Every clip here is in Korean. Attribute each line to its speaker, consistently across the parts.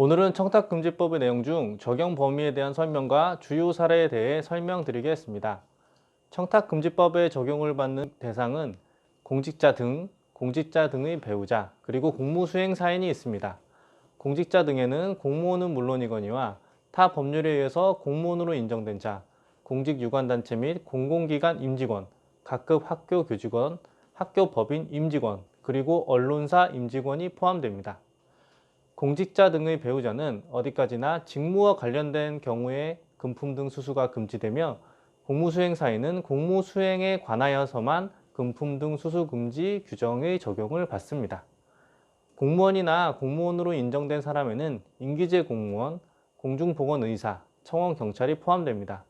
Speaker 1: 오늘은 청탁금지법의 내용 중 적용 범위에 대한 설명과 주요 사례에 대해 설명드리겠습니다. 청탁금지법의 적용을 받는 대상은 공직자 등, 공직자 등의 배우자, 그리고 공무수행사인이 있습니다. 공직자 등에는 공무원은 물론이거니와 타 법률에 의해서 공무원으로 인정된 자, 공직유관단체 및 공공기관 임직원, 각급 학교 교직원, 학교 법인 임직원, 그리고 언론사 임직원이 포함됩니다. 공직자 등의 배우자는 어디까지나 직무와 관련된 경우에 금품 등 수수가 금지되며 공무수행사인은 공무수행에 관하여서만 금품 등 수수 금지 규정의 적용을 받습니다. 공무원이나 공무원으로 인정된 사람에는 임기제 공무원, 공중보건의사, 청원경찰이 포함됩니다.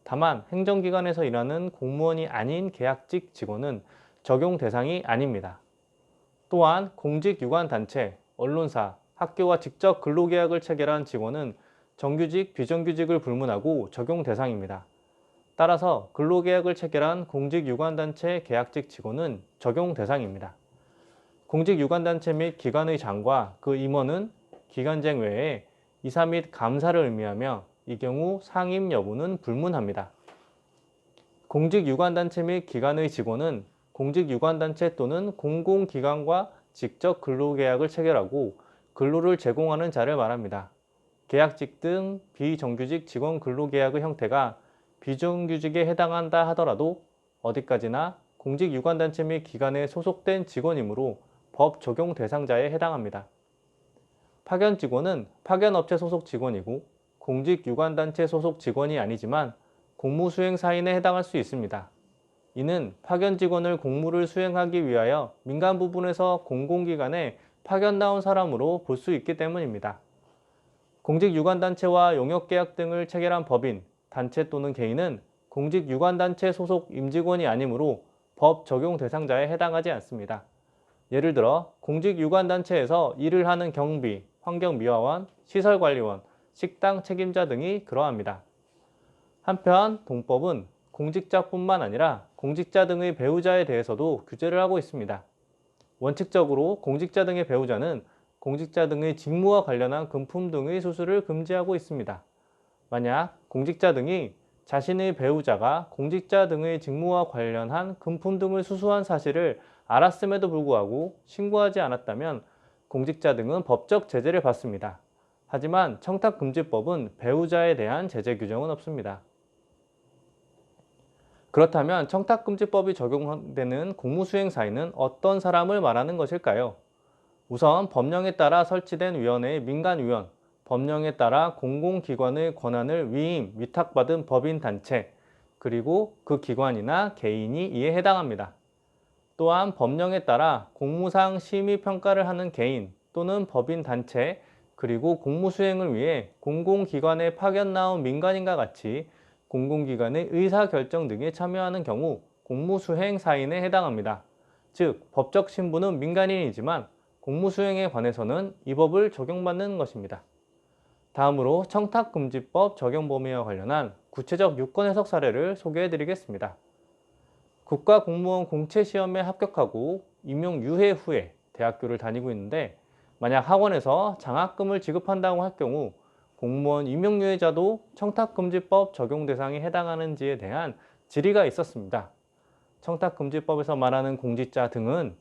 Speaker 1: 다만 행정기관에서 일하는 공무원이 아닌 계약직 직원은 적용 대상이 아닙니다. 또한 공직유관단체, 언론사, 학교와 직접 근로계약을 체결한 직원은 정규직, 비정규직을 불문하고 적용 대상입니다. 따라서 근로계약을 체결한 공직유관단체 계약직 직원은 적용 대상입니다. 공직유관단체 및 기관의 장과 그 임원은 기간쟁 외에 이사 및 감사를 의미하며 이 경우 상임 여부는 불문합니다. 공직유관단체 및 기관의 직원은 공직유관단체 또는 공공기관과 직접 근로계약을 체결하고 근로를 제공하는 자를 말합니다. 계약직 등 비정규직 직원 근로계약의 형태가 비정규직에 해당한다 하더라도 어디까지나 공직유관단체 및 기관에 소속된 직원이므로 법 적용 대상자에 해당합니다. 파견직원은 파견업체 소속 직원이고 공직유관단체 소속 직원이 아니지만 공무수행사인에 해당할 수 있습니다. 이는 파견직원을 공무를 수행하기 위하여 민간 부분에서 공공기관에 파견 나온 사람으로 볼 수 있기 때문입니다. 공직유관단체와 용역계약 등을 체결한 법인, 단체 또는 개인은 공직유관단체 소속 임직원이 아니므로 법 적용 대상자에 해당하지 않습니다. 예를 들어 공직유관단체에서 일을 하는 경비, 환경미화원, 시설관리원, 식당 책임자 등이 그러합니다. 한편 동법은 공직자뿐만 아니라 공직자 등의 배우자에 대해서도 규제를 하고 있습니다. 원칙적으로 공직자 등의 배우자는 공직자 등의 직무와 관련한 금품 등의 수수를 금지하고 있습니다. 만약 공직자 등이 자신의 배우자가 공직자 등의 직무와 관련한 금품 등을 수수한 사실을 알았음에도 불구하고 신고하지 않았다면 공직자 등은 법적 제재를 받습니다. 하지만 청탁금지법은 배우자에 대한 제재 규정은 없습니다. 그렇다면 청탁금지법이 적용되는 공무수행사인은 어떤 사람을 말하는 것일까요? 우선 법령에 따라 설치된 위원회의 민간위원, 법령에 따라 공공기관의 권한을 위임, 위탁받은 법인단체, 그리고 그 기관이나 개인이 이에 해당합니다. 또한 법령에 따라 공무상 심의평가를 하는 개인 또는 법인단체, 그리고 공무수행을 위해 공공기관에 파견 나온 민간인과 같이 공공기관의 의사결정 등에 참여하는 경우 공무수행사인에 해당합니다. 즉, 법적 신분은 민간인이지만 공무수행에 관해서는 이 법을 적용받는 것입니다. 다음으로 청탁금지법 적용 범위와 관련한 구체적 유권 해석 사례를 소개해 드리겠습니다. 국가공무원 공채시험에 합격하고 임용 유예 후에 대학교를 다니고 있는데 만약 학원에서 장학금을 지급한다고 할 경우 공무원 임용유예자도 청탁금지법 적용 대상에 해당하는지에 대한 질의가 있었습니다. 청탁금지법에서 말하는 공직자 등은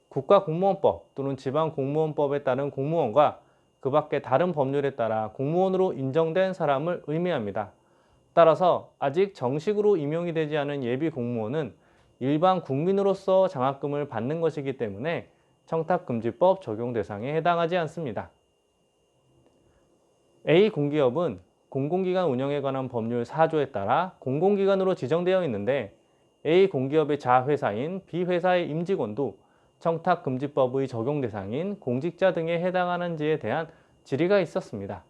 Speaker 1: 국가공무원법 또는 지방공무원법에 따른 공무원과 그 밖의 다른 법률에 따라 공무원으로 인정된 사람을 의미합니다. 따라서 아직 정식으로 임용이 되지 않은 예비 공무원은 일반 국민으로서 장학금을 받는 것이기 때문에 청탁금지법 적용 대상에 해당하지 않습니다. A 공기업은 공공기관 운영에 관한 법률 4조에 따라 공공기관으로 지정되어 있는데 A 공기업의 자회사인 B 회사의 임직원도 청탁금지법의 적용 대상인 공직자 등에 해당하는지에 대한 질의가 있었습니다.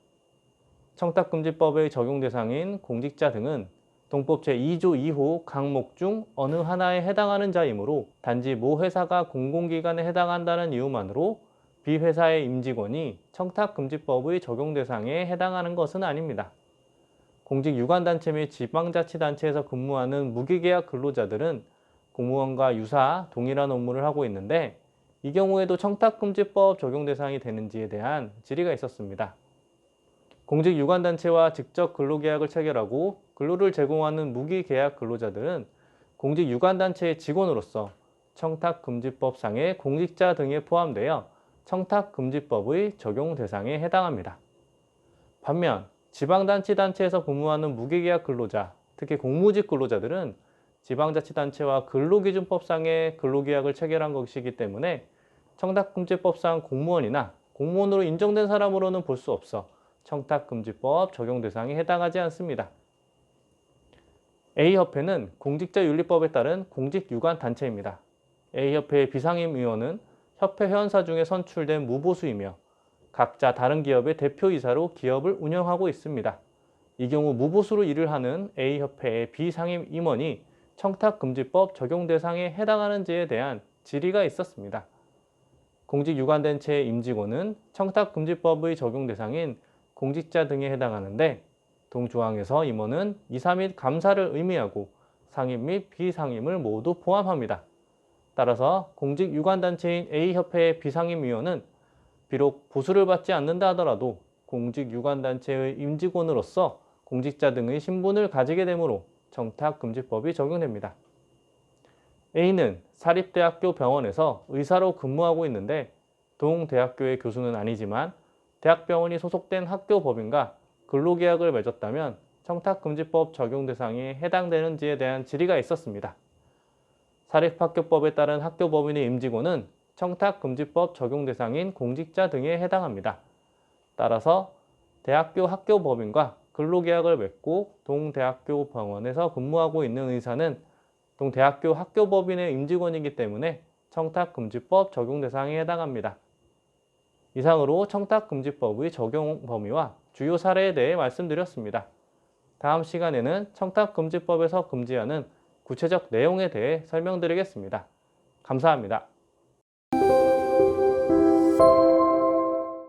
Speaker 1: 청탁금지법의 적용 대상인 공직자 등은 동법 제2조 2호 항목 중 어느 하나에 해당하는 자이므로 단지 모 회사가 공공기관에 해당한다는 이유만으로 B 회사의 임직원이 청탁금지법의 적용 대상에 해당하는 것은 아닙니다. 공직유관단체 및 지방자치단체에서 근무하는 무기계약 근로자들은 공무원과 유사, 동일한 업무를 하고 있는데 이 경우에도 청탁금지법 적용 대상이 되는지에 대한 질의가 있었습니다. 공직유관단체와 직접 근로계약을 체결하고 근로를 제공하는 무기계약 근로자들은 공직유관단체의 직원으로서 청탁금지법상의 공직자 등에 포함되어 청탁금지법의 적용 대상에 해당합니다. 반면 지방자치단체에서 근무하는 무기계약 근로자, 특히 공무직 근로자들은 지방자치단체와 근로기준법상의 근로계약을 체결한 것이기 때문에 청탁금지법상 공무원이나 공무원으로 인정된 사람으로는 볼 수 없어 청탁금지법 적용 대상에 해당하지 않습니다. A협회는 공직자윤리법에 따른 공직유관단체입니다. A협회의 비상임위원은 협회 회원사 중에 선출된 무보수이며 각자 다른 기업의 대표이사로 기업을 운영하고 있습니다. 이 경우 무보수로 일을 하는 A협회의 비상임 임원이 청탁금지법 적용 대상에 해당하는지에 대한 질의가 있었습니다. 공직유관단체의 임직원은 청탁금지법의 적용 대상인 공직자 등에 해당하는데 동조항에서 임원은 이사 및 감사를 의미하고 상임 및 비상임을 모두 포함합니다. 따라서 공직유관단체인 A협회의 비상임위원은 비록 보수를 받지 않는다 하더라도 공직유관단체의 임직원으로서 공직자 등의 신분을 가지게 되므로 청탁금지법이 적용됩니다. A는 사립대학교 병원에서 의사로 근무하고 있는데 동대학교의 교수는 아니지만 대학병원이 소속된 학교 법인과 근로계약을 맺었다면 청탁금지법 적용 대상에 해당되는지에 대한 질의가 있었습니다. 사립학교법에 따른 학교법인의 임직원은 청탁금지법 적용 대상인 공직자 등에 해당합니다. 따라서 대학교 학교법인과 근로계약을 맺고 동대학교 병원에서 근무하고 있는 의사는 동대학교 학교법인의 임직원이기 때문에 청탁금지법 적용 대상에 해당합니다. 이상으로 청탁금지법의 적용 범위와 주요 사례에 대해 말씀드렸습니다. 다음 시간에는 청탁금지법에서 금지하는 구체적 내용에 대해 설명드리겠습니다. 감사합니다.